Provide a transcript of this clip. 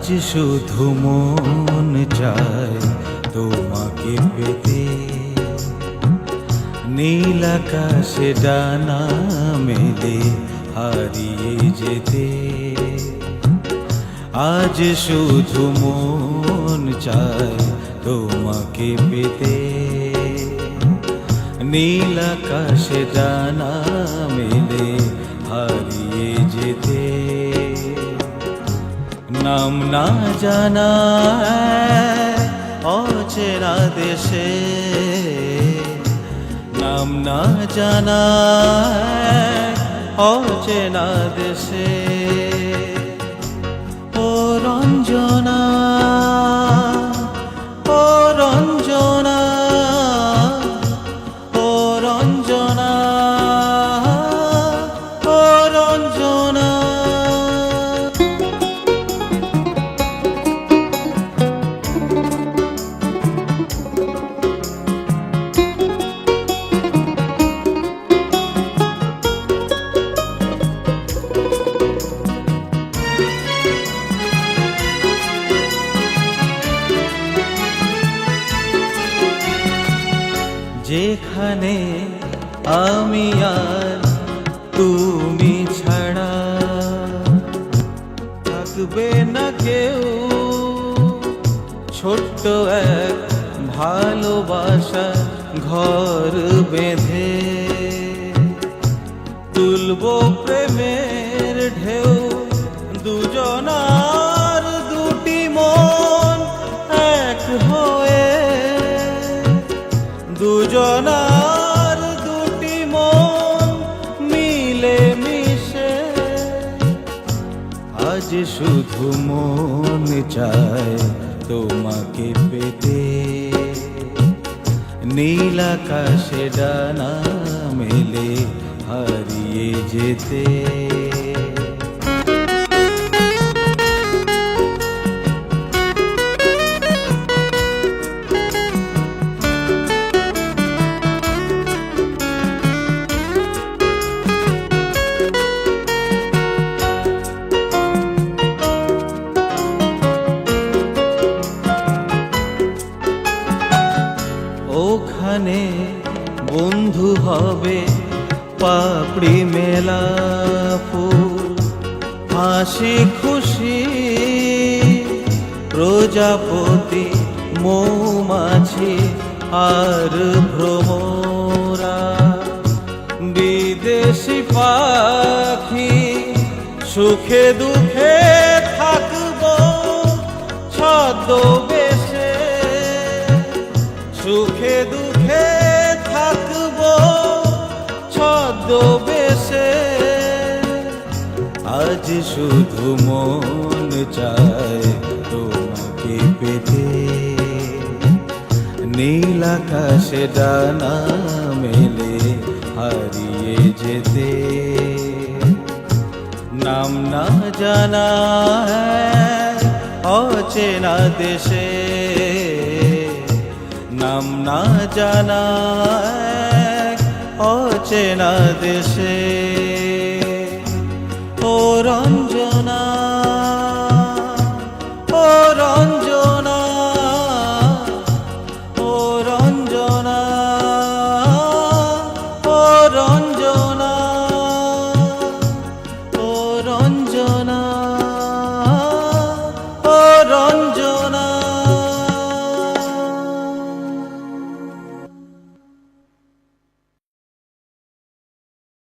শুধু মন চায় তোমাকে পেতে, নীল আকাশে ডানা মেলে হারিয়ে যেতে। আজ শুধু মন চায় তোমাকে পেতে, নীল আকাশে ডানা মেলে হারিয়ে যেতে। নাম না জানা অচেনা দেশে, নাম না জানা অচেনা দেশে। ও রঞ্জনা, ও রঞ্জনা, ও রঞ্জনা, ও রঞ্জনা। যেখানে আমি আর তুমি ছাড়া থাকবে না কেউ, ছোট্ট এক ভালোবাসা ঘর বেঁধে তুলবো প্রেমের ঢেউ। দুজনার দুটি মন এক হয়ে, দুজনার দুটি মন মিলে মিশে। আজ শুধু মন চায় তোমাকে পেতে, নীল আকাশে ডানা মেলে হারিয়ে যেতে। ওখানে বন্ধু হবে পাপড়ি মেলা ফুল, হাসি খুশি প্রজাপতি মৌমাছি আর ভ্রমরা। বিদেশি পাখি সুখে দুঃখে থাকবো ছদ্মবেশে, সুখে দুঃখে থাকবো ছদ্মবেশে। আজ শুধু মন চায় তোমাকে পেতে, নীল আকাশে ডানা মেলে হারিয়ে যেতে। নাম না জানা অচেনা দেশে, নাম না জানা অচেনা দেশে।